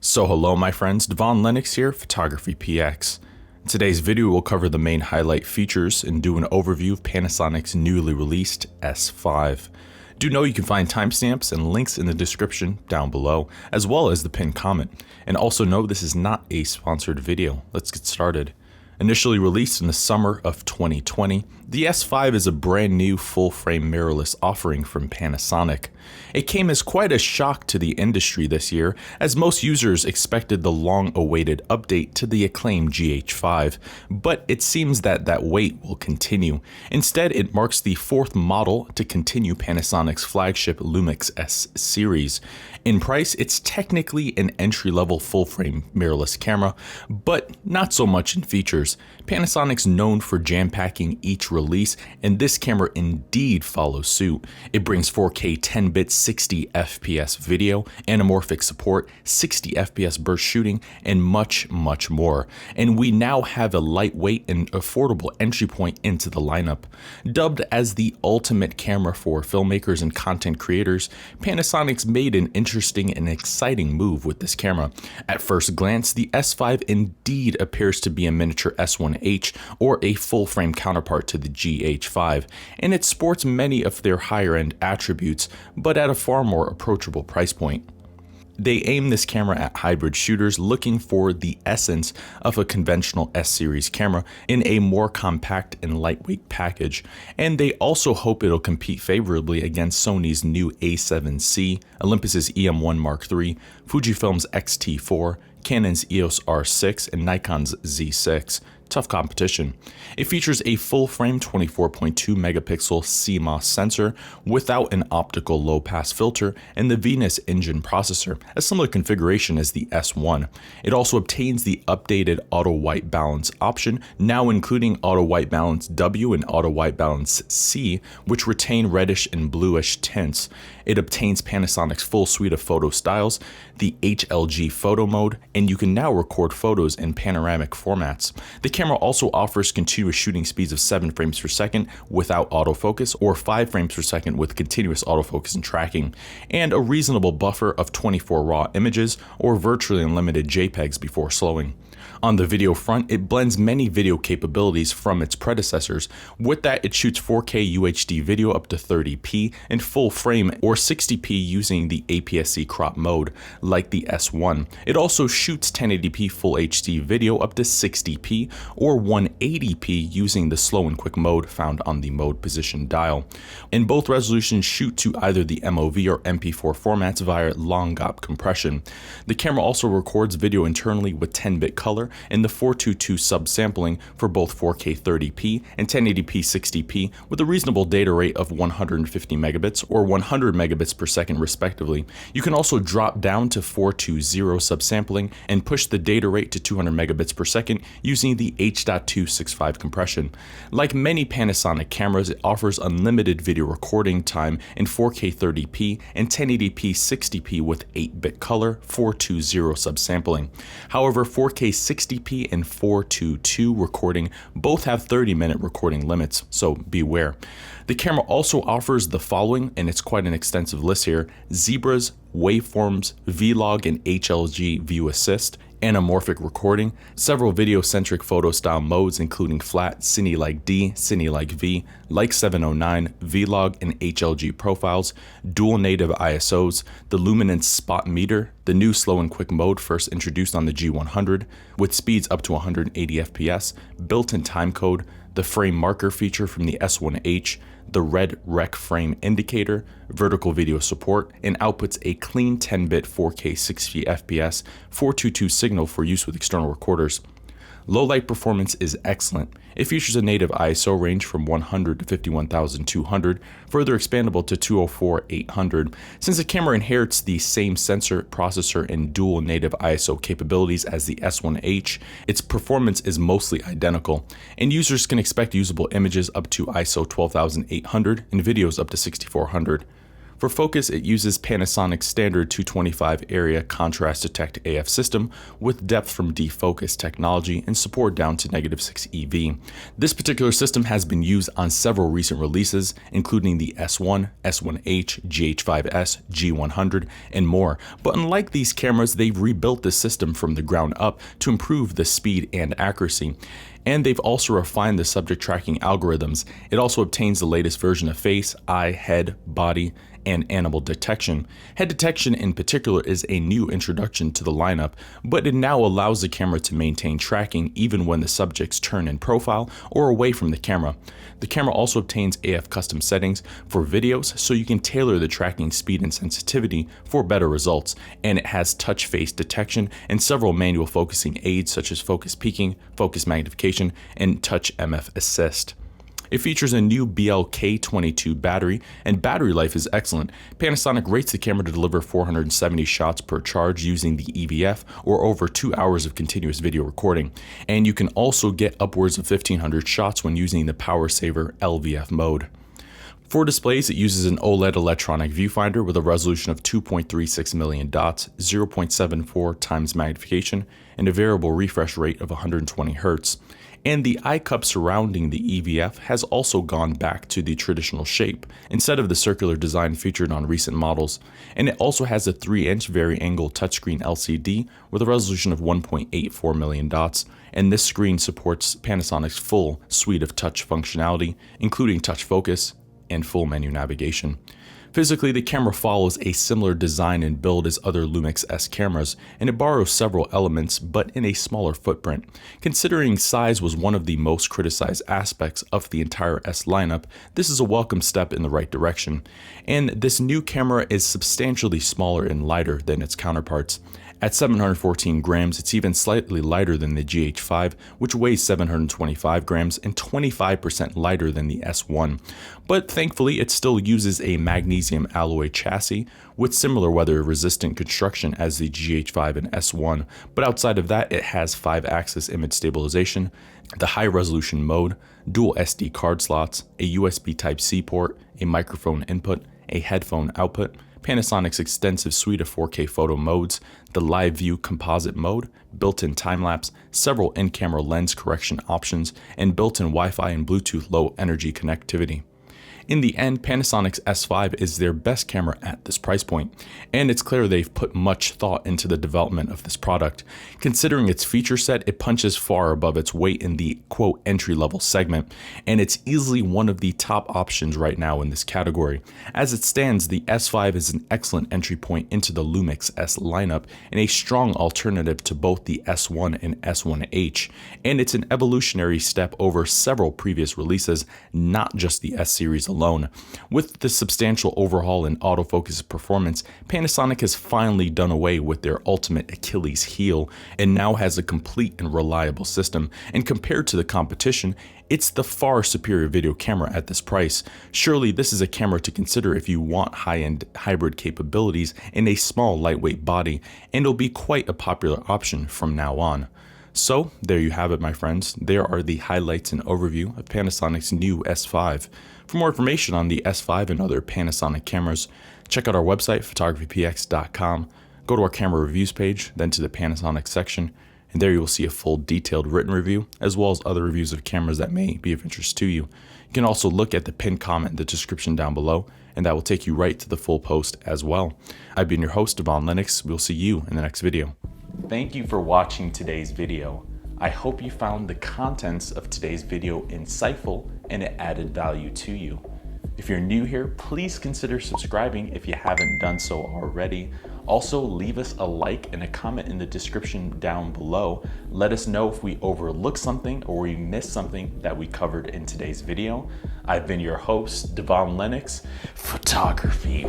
So hello my friends, Devaun Lennox here, PhotographyPX. In today's video we'll cover the main highlight features and do an overview of Panasonic's newly released S5. Do know you can find timestamps and links in the description down below, as well as the pinned comment. And also know this is not a sponsored video. Let's get started. Initially released in the summer of 2020, the S5 is a brand new full-frame mirrorless offering from Panasonic. It came as quite a shock to the industry this year, as most users expected the long-awaited update to the acclaimed GH5, but it seems that that wait will continue. Instead, it marks the fourth model to continue Panasonic's flagship Lumix S series. In price, it's technically an entry-level full-frame mirrorless camera, but not so much in features. Panasonic's known for jam-packing each release, and this camera indeed follows suit. It brings 4K 10-bit 60 FPS video, anamorphic support, 60 FPS burst shooting, and much more. And we now have a lightweight and affordable entry point into the lineup. Dubbed as the ultimate camera for filmmakers and content creators, Panasonic's made an interesting and exciting move with this camera. At first glance, the S5 indeed appears to be a miniature S1H or a full-frame counterpart to the GH5, and it sports many of their higher-end attributes, but at a far more approachable price point. They aim this camera at hybrid shooters looking for the essence of a conventional S-series camera in a more compact and lightweight package, and they also hope it'll compete favorably against Sony's new A7C, Olympus's EM1 Mark III, Fujifilm's X-T4, Canon's EOS R6, and Nikon's Z6. Tough competition. It features a full-frame 24.2 megapixel CMOS sensor without an optical low-pass filter and the Venus engine processor, a similar configuration as the S1. It also obtains the updated auto white balance option, now including auto white balance W and auto white balance C, which retain reddish and bluish tints. It obtains Panasonic's full suite of photo styles, the HLG photo mode, and you can now record photos in panoramic formats. The camera also offers continuous shooting speeds of 7 frames per second without autofocus, or 5 frames per second with continuous autofocus and tracking, and a reasonable buffer of 24 raw images or virtually unlimited JPEGs before slowing. On the video front, it blends many video capabilities from its predecessors. With that, it shoots 4K UHD video up to 30p in full frame or 60p using the APS-C crop mode, like the S1. It also shoots 1080p full HD video up to 60p or 180p using the slow and quick mode found on the mode position dial. And both resolutions shoot to either the MOV or MP4 formats via long gap compression. The camera also records video internally with 10-bit color and the 422 subsampling for both 4K 30p and 1080p 60p with a reasonable data rate of 150 megabits or 100 megabits per second respectively. You can also drop down to 420 subsampling and push the data rate to 200 megabits per second using the H.265 compression. Like many Panasonic cameras, it offers unlimited video recording time in 4K 30p and 1080p 60p with 8-bit color 420 subsampling. However, 4K 60p and 422 recording both have 30-minute recording limits, so beware. The camera also offers the following, and it's quite an extensive list here: zebras, waveforms, vlog and HLG view assist, anamorphic recording, several video-centric photo style modes including flat, cine like D, cine like V, like 709, vlog and HLG profiles, dual native ISOs, the luminance spot meter, the new slow and quick mode first introduced on the G100 with speeds up to 180 FPS, built-in timecode, the frame marker feature from the S1H, the red rec frame indicator, vertical video support, and outputs a clean 10-bit 4K 60 FPS 422 signal for use with external recorders. Low light performance is excellent. It features a native ISO range from 100 to 51,200, further expandable to 204,800. Since the camera inherits the same sensor, processor, and dual native ISO capabilities as the S1H, its performance is mostly identical, and users can expect usable images up to ISO 12,800 and videos up to 6,400. For focus, it uses Panasonic's standard 225 area contrast detect AF system with depth from defocus technology and support down to -6 EV. This particular system has been used on several recent releases, including the S1, S1H, GH5S, G100, and more. But unlike these cameras, they've rebuilt the system from the ground up to improve the speed and accuracy. And they've also refined the subject tracking algorithms. It also obtains the latest version of face, eye, head, body, and animal detection. Head detection in particular is a new introduction to the lineup, but it now allows the camera to maintain tracking even when the subjects turn in profile or away from the camera. The camera also obtains AF custom settings for videos, so you can tailor the tracking speed and sensitivity for better results, and it has touch face detection and several manual focusing aids such as focus peaking, focus magnification, and touch MF assist. It features a new BLK22 battery, and battery life is excellent. Panasonic rates the camera to deliver 470 shots per charge using the EVF, or over 2 hours of continuous video recording. And you can also get upwards of 1500 shots when using the Power Saver LVF mode. For displays, it uses an OLED electronic viewfinder with a resolution of 2.36 million dots, 0.74 times magnification, and a variable refresh rate of 120 Hz. And the eye cup surrounding the EVF has also gone back to the traditional shape, instead of the circular design featured on recent models. And it also has a 3-inch vari-angle touchscreen LCD with a resolution of 1.84 million dots, and this screen supports Panasonic's full suite of touch functionality, including touch focus and full menu navigation. Physically, the camera follows a similar design and build as other Lumix S cameras, and it borrows several elements, but in a smaller footprint. Considering size was one of the most criticized aspects of the entire S lineup, this is a welcome step in the right direction. And this new camera is substantially smaller and lighter than its counterparts. At 714 grams, it's even slightly lighter than the GH5, which weighs 725 grams and 25% lighter than the S1. But thankfully, it still uses a magnesium alloy chassis with similar weather-resistant construction as the GH5 and S1. But outside of that, it has 5-axis image stabilization, the high-resolution mode, dual SD card slots, a USB Type-C port, a microphone input, a headphone output, Panasonic's extensive suite of 4K photo modes, the live view composite mode, built-in time-lapse, several in-camera lens correction options, and built-in Wi-Fi and Bluetooth low energy connectivity. In the end, Panasonic's S5 is their best camera at this price point, and it's clear they've put much thought into the development of this product. Considering its feature set, it punches far above its weight in the quote entry-level segment, and it's easily one of the top options right now in this category. As it stands, the S5 is an excellent entry point into the Lumix S lineup and a strong alternative to both the S1 and S1H, and it's an evolutionary step over several previous releases, not just the S series alone. With the substantial overhaul in autofocus performance, Panasonic has finally done away with their ultimate Achilles heel and now has a complete and reliable system, and compared to the competition, it's the far superior video camera at this price. Surely this is a camera to consider if you want high-end hybrid capabilities in a small lightweight body, and it'll be quite a popular option from now on. So there you have it, my friends. There are the highlights and overview of Panasonic's new S5. For more information on the S5 and other Panasonic cameras, check out our website, PhotographyPX.com. Go to our camera reviews page, then to the Panasonic section, and there you will see a full detailed written review, as well as other reviews of cameras that may be of interest to you. You can also look at the pinned comment in the description down below, and that will take you right to the full post as well. I've been your host, Devaun Lennox. We'll see you in the next video. Thank you for watching today's video. I hope you found the contents of today's video insightful and it added value to you. If you're new here, please consider subscribing if you haven't done so already. Also, leave us a like and a comment in the description down below. Let us know if we overlooked something or we missed something that we covered in today's video. I've been your host, Devaun Lennox. Photography.